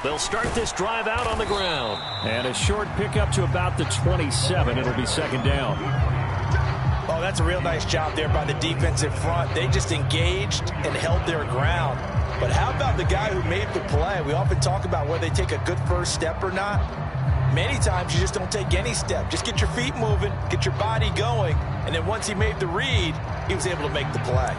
They'll start this drive out on the ground. And a short pickup to about the 27. It'll be second down. Oh, that's a real nice job there by the defensive front. They just engaged and held their ground. But how about the guy who made the play? We often talk about whether they take a good first step or not. Many times you just don't take any step. Just get your feet moving, get your body going, and then once he made the read, he was able to make the play.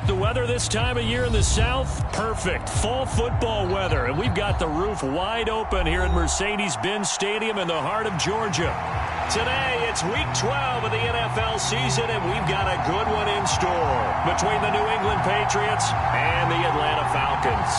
Like the weather this time of year in the South? Perfect. Fall football weather. And we've got the roof wide open here at Mercedes-Benz Stadium in the heart of Georgia. Today, it's Week 12 of the NFL season, and we've got a good one in store between the New England Patriots and the Atlanta Falcons.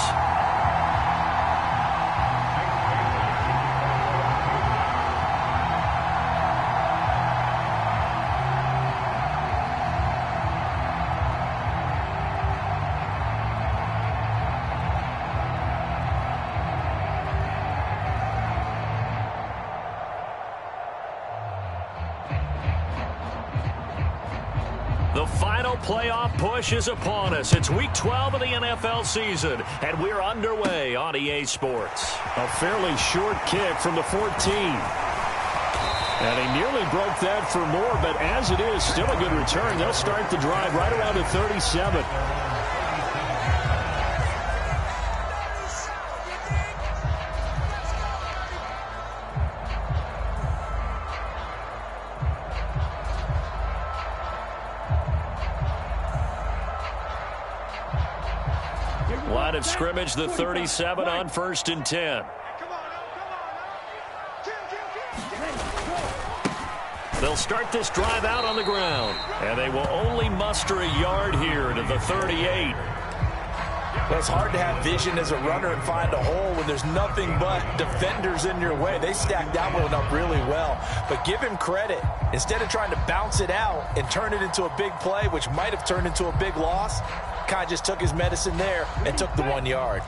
The final playoff push is upon us. It's Week 12 of the NFL season, and we're underway on EA Sports. A fairly short kick from the 14. And he nearly broke that for more, but as it is, still a good return. They'll start the drive right around the 37. Line of scrimmage, the 37 on 1st and 10. They'll start this drive out on the ground, and they will only muster a yard here to the 38. Well, it's hard to have vision as a runner and find a hole when there's nothing but defenders in your way. They stacked that one up really well. But give him credit. Instead of trying to bounce it out and turn it into a big play, which might have turned into a big loss, Kai just took his medicine there and took the 1 yard.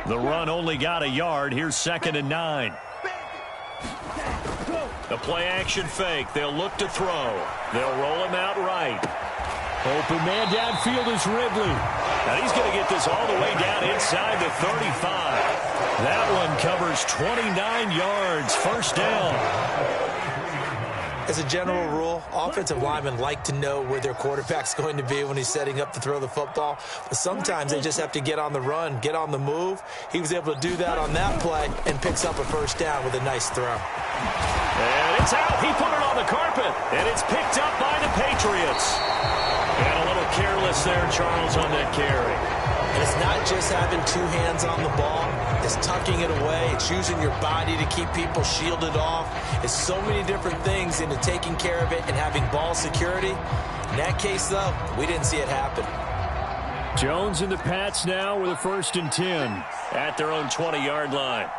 The run only got a yard. Here's 2nd and 9. The play action fake. They'll look to throw. They'll roll him out right. Open man downfield is Ridley. Now he's going to get this all the way down inside the 35. That one covers 29 yards. First down. As a general rule, offensive linemen like to know where their quarterback's going to be when he's setting up to throw the football. But sometimes they just have to get on the run, get on the move. He was able to do that on that play and picks up a first down with a nice throw. And it's out. He put it on the carpet. And it's picked up by the Patriots. And a little careless there, Charles, on that carry. And it's not just having two hands on the ball. It's tucking it away. It's using your body to keep people shielded off. It's so many different things into taking care of it and having ball security. In that case, though, we didn't see it happen. Jones and the Pats now with a 1st and 10 at their own 20-yard line.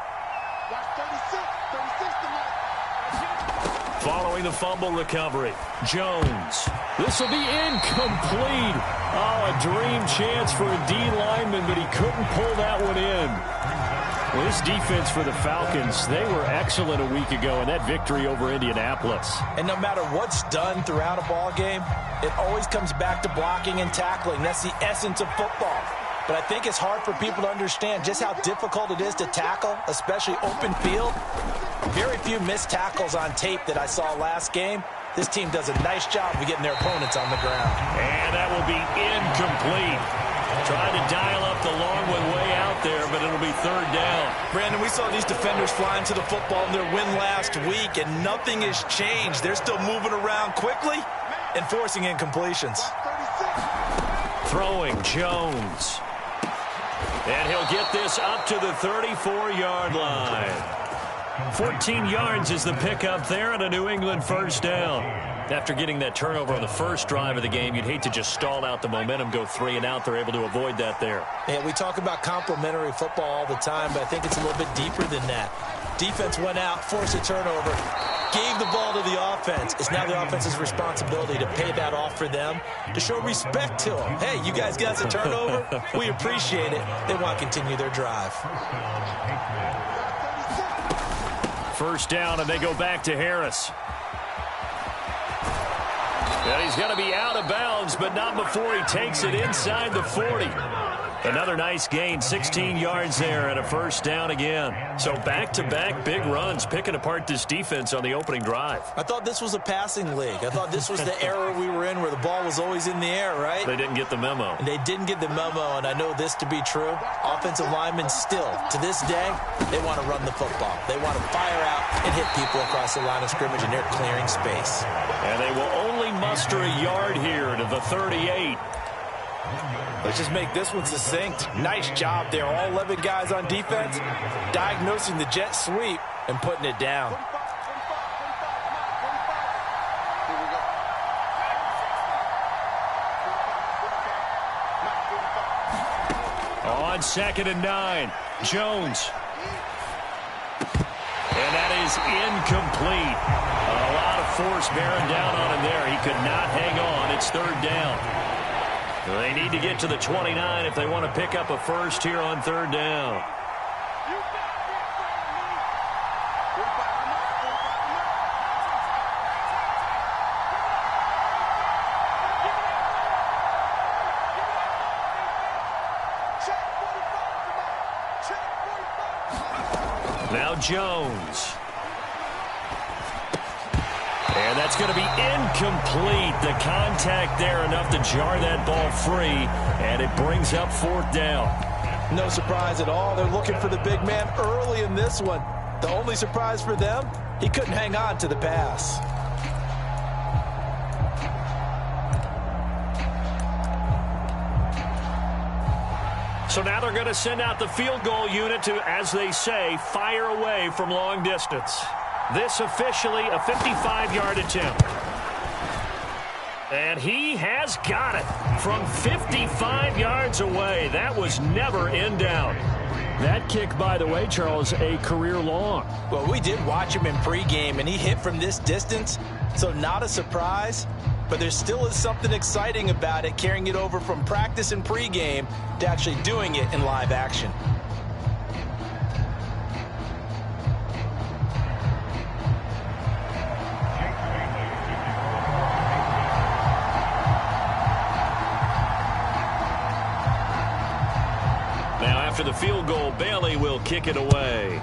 Following the fumble recovery, Jones. This will be incomplete. Oh, a dream chance for a D lineman, but he couldn't pull that one in. Well, this defense for the Falcons, they were excellent a week ago in that victory over Indianapolis. And no matter what's done throughout a ball game, it always comes back to blocking and tackling. That's the essence of football. But I think it's hard for people to understand just how difficult it is to tackle, especially open field. Very few missed tackles on tape that I saw last game. This team does a nice job of getting their opponents on the ground. And that will be incomplete. Trying to dial up the long one way out there, but it'll be 3rd down. Brandon, we saw these defenders flying to the football in their win last week, and nothing has changed. They're still moving around quickly and forcing incompletions. Throwing Jones. And he'll get this up to the 34-yard line. 14 yards is the pickup there and a New England first down. After getting that turnover on the first drive of the game, you'd hate to just stall out the momentum, go 3 and out. They're able to avoid that there. Yeah, we talk about complementary football all the time, but I think it's a little bit deeper than that. Defense went out, forced a turnover, gave the ball to the offense. It's now the offense's responsibility to pay that off for them, to show respect to them. Hey, you guys got a turnover? We appreciate it. They want to continue their drive. First down, and they go back to Harris. And he's going to be out of bounds, but not before he takes it inside the 40. Another nice gain, 16 yards there, and a first down again. So back-to-back big runs, picking apart this defense on the opening drive. I thought this was a passing league. I thought this was the era we were in where the ball was always in the air, right? They didn't get the memo. And they didn't get the memo, and I know this to be true. Offensive linemen still, to this day, they want to run the football. They want to fire out and hit people across the line of scrimmage, and they're clearing space. And they will only muster a yard here to the 38. Let's just make this one succinct. Nice job there. All 11 guys on defense, diagnosing the jet sweep and putting it down. On 2nd and 9, Jones. And that is incomplete. A lot of force bearing down on him there. He could not hang on. It's 3rd down. They need to get to the 29 if they want to pick up a first here on 3rd down. Now Jones. And that's going to be incomplete. The contact there enough to jar that ball free, and it brings up 4th down. No surprise at all. They're looking for the big man early in this one. The only surprise for them, he couldn't hang on to the pass. So now they're going to send out the field goal unit to, as they say, fire away from long distance. This officially a 55-yard attempt. And he has got it from 55 yards away. That was never in doubt. That kick, by the way, Charles, a career long. Well, we did watch him in pregame, and he hit from this distance, so not a surprise. But there still is something exciting about it, carrying it over from practice and pregame to actually doing it in live action. After the field goal, Bailey will kick it away.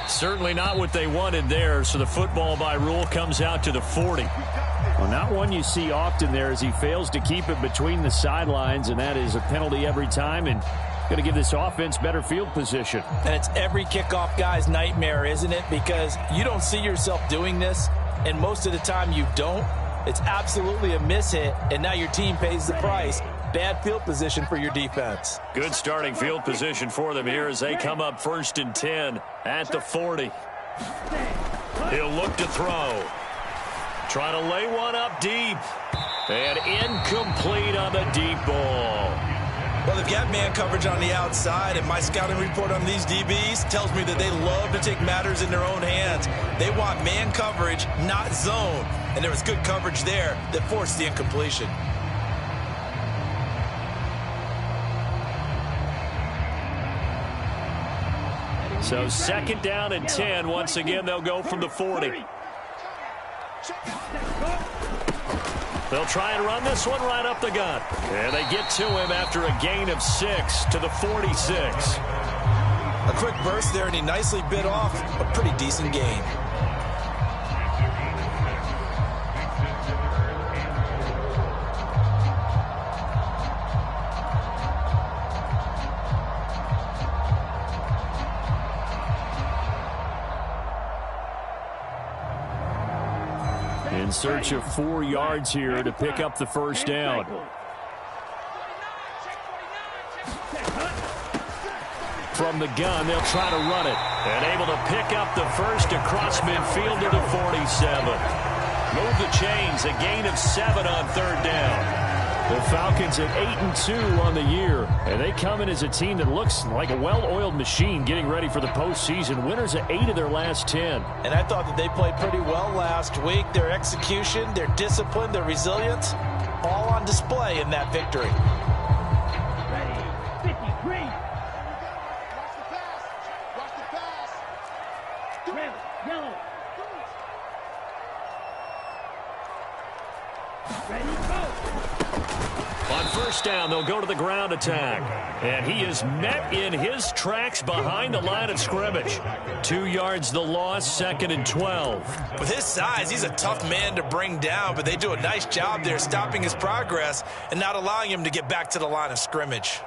Certainly not what they wanted there, so the football by rule comes out to the 40. Well, not one you see often there as he fails to keep it between the sidelines, and that is a penalty every time and going to give this offense better field position. And it's every kickoff guy's nightmare, isn't it? Because you don't see yourself doing this, and most of the time you don't. It's absolutely a mishit, and now your team pays the price. Bad field position for your defense. Good starting field position for them here as they come up 1st and 10 at the 40. He'll look to throw. Trying to lay one up deep. And incomplete on the deep ball. Well, they've got man coverage on the outside, and my scouting report on these DBs tells me that they love to take matters in their own hands. They want man coverage, not zone. And there was good coverage there that forced the incompletion. So 2nd down and 10. Once again, they'll go from the 40. They'll try and run this one right up the gut. And they get to him after a gain of 6 to the 46. A quick burst there, and he nicely bit off a pretty decent gain. In search of 4 yards here to pick up the 1st down. From the gun, they'll try to run it. And able to pick up the first across midfield to the 47. Move the chains, a gain of 7 on 3rd down. The Falcons at 8-2 on the year, and they come in as a team that looks like a well-oiled machine getting ready for the postseason. Winners of 8 of their last 10. And I thought that they played pretty well last week. Their execution, their discipline, their resilience, all on display in that victory. Ready, 53. Watch the pass. Watch the pass. Red, yellow. Ready, go. On 1st down, they'll go to the ground attack. And he is met in his tracks behind the line of scrimmage. 2 yards the loss, 2nd and 12. With his size, he's a tough man to bring down, but they do a nice job there stopping his progress and not allowing him to get back to the line of scrimmage.